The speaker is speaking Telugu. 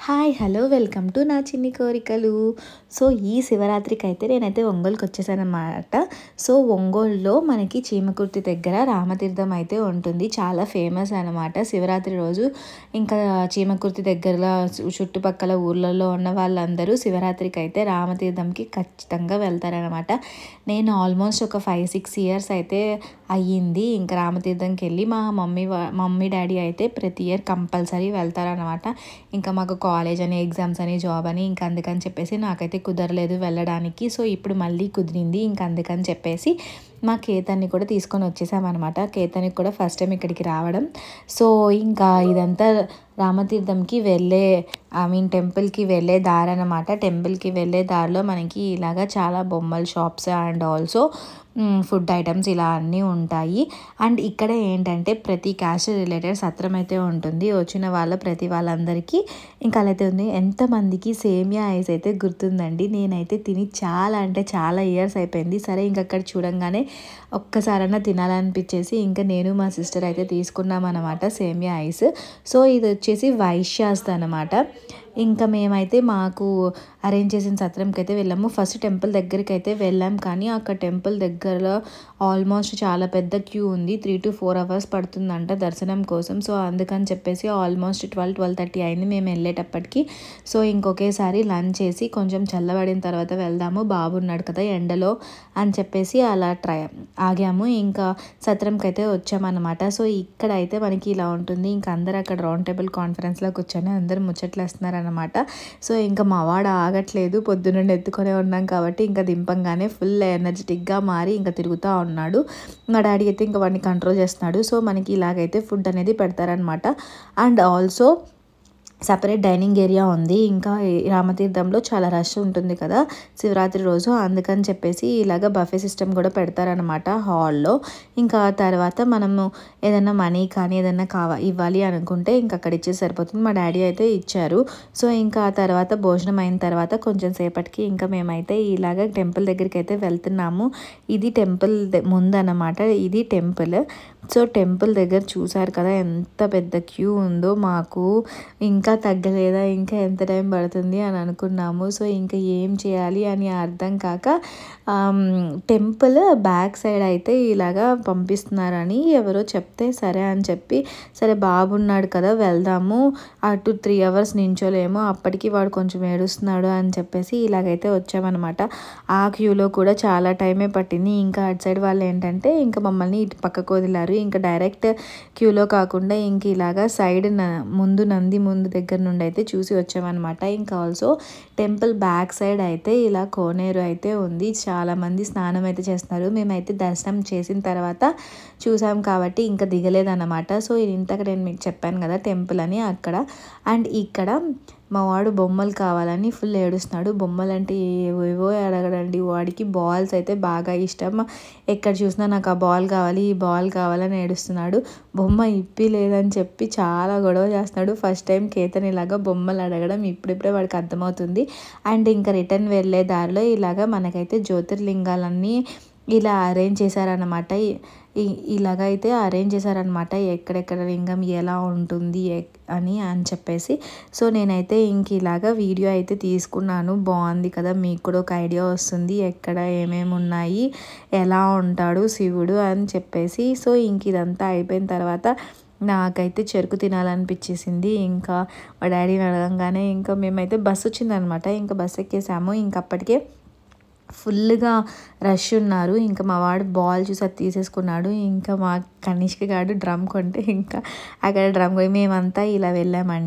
హాయ్ హలో వెల్కమ్ టు నా చిన్ని కోరికలు. సో ఈ శివరాత్రికి అయితే నేనైతే ఒంగోలుకి వచ్చేసానమాట. సో ఒంగోలులో మనకి చీమకుర్తి దగ్గర రామతీర్థం అయితే ఉంటుంది. చాలా ఫేమస్ అనమాట. శివరాత్రి రోజు ఇంకా చీమకుర్తి దగ్గరలో చుట్టుపక్కల ఊర్లలో ఉన్న వాళ్ళందరూ శివరాత్రికి అయితే రామతీర్థంకి ఖచ్చితంగా వెళ్తారనమాట. నేను ఆల్మోస్ట్ ఒక 5-6 ఇయర్స్ అయితే అయ్యింది ఇంకా రామతీర్థంకి వెళ్ళి. మా మమ్మీ డాడీ అయితే ప్రతి ఇయర్ కంపల్సరీ వెళ్తారనమాట. ఇంకా మాకు కాలేజ్ అని, ఎగ్జామ్స్ అని, జాబ్ అని, ఇంకా అందుకని చెప్పేసి నాకైతే కుదరలేదు వెళ్ళడానికి. సో ఇప్పుడు మళ్ళీ కుదిరింది. ఇంకా అందుకని చెప్పేసి మా కేతన్ని కూడా తీసుకొని వచ్చేసామన్నమాట. కేతన్కి కూడా ఫస్ట్ టైం ఇక్కడికి రావడం. సో ఇంకా ఇదంతా రామతీర్థంకి వెళ్ళే టెంపుల్కి వెళ్ళే దారి అనమాట. టెంపుల్కి వెళ్ళే దారిలో మనకి ఇలాగా చాలా బొమ్మల shops and also food items ఇలా అన్నీ ఉంటాయి. అండ్ ఇక్కడ ఏంటంటే ప్రతి క్యాస్ట్ రిలేటెడ్ సత్రం అయితే ఉంటుంది. వచ్చిన ప్రతి వాళ్ళందరికీ ఇంకా అలా అయితే ఉంది. ఎంతమందికి సేమియా ఐస్ అయితే గుర్తుందండి. నేనైతే తిని చాలా అంటే చాలా ఇయర్స్ అయిపోయింది. సరే ఇంక అక్కడ చూడంగానే ఒక్కసారైనా తినాలనిపించేసి ఇంకా నేను మా సిస్టర్ అయితే తీసుకున్నాం అనమాట సేమియా ఐస్. సో ఇది వచ్చేసి వైశ్యాస్ అనమాట. ఇంకా మేమైతే మాకు అరేంజ్ చేసిన సత్రంకి అయితే వెళ్ళాము. ఫస్ట్ టెంపుల్ దగ్గరికి అయితే వెళ్ళాం, కానీ అక్కడ టెంపుల్ దగ్గరలో ఆల్మోస్ట్ చాలా పెద్ద క్యూ ఉంది. 3 to 4 hours పడుతుందంట దర్శనం కోసం. సో అందుకని చెప్పేసి ఆల్మోస్ట్ 12-12:30 అయింది మేము వెళ్ళేటప్పటికి. సో ఇంకొకేసారి లంచ్ చేసి కొంచెం చల్లబడిన తర్వాత వెళ్దాము, బాబు ఉన్నాడు కదా ఎండలో అని చెప్పేసి అలా ఆగాము. ఇంకా సత్రంకి అయితే వచ్చామన్నమాట. సో ఇక్కడ అయితే మనకి ఇలా ఉంటుంది. ఇంకా అందరు అక్కడ రౌండ్ టేబుల్ కాన్ఫరెన్స్లో కూర్చొని అందరు ముచ్చట్లు వేస్తున్నారు అనమాట. సో ఇంకా మా వాడు ఆగట్లేదు, పొద్దున్నండి ఎత్తుకొనే ఉన్నాం కాబట్టి ఇంకా దింపంగానే ఫుల్ ఎనర్జెటిక్గా మారి ఇంకా తిరుగుతూ ఉన్నాడు. మా డాడీ అయితే ఇంకా వాడిని కంట్రోల్ చేస్తున్నాడు. సో మనకి ఇలాగైతే ఫుడ్ అనేది పెడతారనమాట. And also separate dining area ఉంది. ఇంకా రామతీర్థంలో చాలా రష్ ఉంటుంది కదా శివరాత్రి రోజు, అందుకని చెప్పేసి ఇలాగ బఫే సిస్టమ్ కూడా పెడతారనమాట హాల్లో. ఇంకా తర్వాత మనము ఏదైనా మనీ కానీ ఏదైనా ఇవ్వాలి అనుకుంటే ఇంకా అక్కడ ఇచ్చేసి సరిపోతుంది. మా డాడీ అయితే ఇచ్చారు. సో ఇంకా ఆ తర్వాత భోజనం అయిన తర్వాత కొంచెం సేపటికి ఇంకా మేమైతే ఇలాగ టెంపుల్ దగ్గరికి అయితే వెళ్తున్నాము. ఇది టెంపుల్ ముందన్నమాట, ఇది టెంపుల్. సో టెంపుల్ దగ్గర చూసారు కదా ఎంత పెద్ద క్యూ ఉందో. మాకు ఇంకా తగ్గలేదా, ఇంకా ఎంత టైం పడుతుంది అని అనుకున్నాము. సో ఇంకా ఏం చేయాలి అని అర్థం కాక టెంపుల్ బ్యాక్ సైడ్ అయితే ఇలాగా పంపిస్తున్నారని ఎవరో చెప్తే సరే అని చెప్పి, సరే బాబున్నాడు కదా వెళ్దాము, అటు 3 hours నించోలేము, అప్పటికి వాడు కొంచెం ఏడుస్తున్నాడు అని చెప్పేసి ఇలాగైతే వచ్చామన్నమాట. ఆ క్యూలో కూడా చాలా టైమే పట్టింది. ఇంకా అటు సైడ్ వాళ్ళు ఏంటంటే ఇంకా మమ్మల్ని ఇటు పక్కకు వదిలారు. ఇంకా డైరెక్ట్ క్యూలో కాకుండా ఇంక ఇలాగా సైడ్ నంది ముందు దగ్గర నుండి అయితే చూసి వచ్చామన్నమాట. ఇంకా ఆల్సో టెంపుల్ బ్యాక్ సైడ్ అయితే ఇలా కోనేరు అయితే ఉంది. చాలామంది స్నానం అయితే చేస్తున్నారు. మేమైతే దర్శనం చేసిన తర్వాత చూసాం కాబట్టి ఇంకా దిగలేదన్నమాట. సో ఇంతకు నేను మీకు చెప్పాను కదా టెంపుల్ అని అక్కడ. అండ్ ఇక్కడ మా వాడు బొమ్మలు కావాలని ఫుల్ ఏడుస్తున్నాడు. బొమ్మలు అంటే ఏవేవో అడగడండి. వాడికి బాల్స్ అయితే బాగా ఇష్టం. ఎక్కడ చూసినా నాకు ఆ బాల్ కావాలి, ఈ బాల్ కావాలని ఏడుస్తున్నాడు. బొమ్మ ఇప్పి లేదని చెప్పి చాలా గొడవ చేస్తున్నాడు. ఫస్ట్ టైం కేతన్ ఇలాగా బొమ్మలు అడగడం ఇప్పుడిప్పుడే వాడికి అర్థమవుతుంది. అండ్ ఇంకా రిటర్న్ వెళ్ళే దారిలో ఇలాగా మనకైతే జ్యోతిర్లింగాలన్నీ ఇలా అరేంజ్ చేశారనమాట. ఇలాగైతే అరేంజ్ చేశారనమాట ఎక్కడెక్కడ లింగం ఎలా ఉంటుంది అని చెప్పేసి. సో నేనైతే ఇంక ఇలాగా వీడియో అయితే తీసుకున్నాను. బాగుంది కదా, మీకు కూడా ఒక ఐడియా వస్తుంది ఎక్కడ ఏమేమి ఉన్నాయి, ఎలా ఉంటాడు శివుడు అని చెప్పేసి. సో ఇంక ఇదంతా అయిపోయిన తర్వాత నాకైతే చెరుకు తినాలనిపించేసింది. ఇంకా మా డాడీని అడగంగానే ఇంకా మేమైతే బస్సు వచ్చిందనమాట. ఇంకా బస్సు ఎక్కేసాము. ఇంక అప్పటికే ఫుల్గా రష్ ఉన్నారు. ఇంకా మా వాడు బాల్ చూసి అది తీసేసుకున్నాడు. ఇంకా మా కనిష్క గాడు డ్రమ్ కొంటే ఇంకా అక్కడ డ్రమ్ మేమంతా ఇలా వెళ్ళామండి.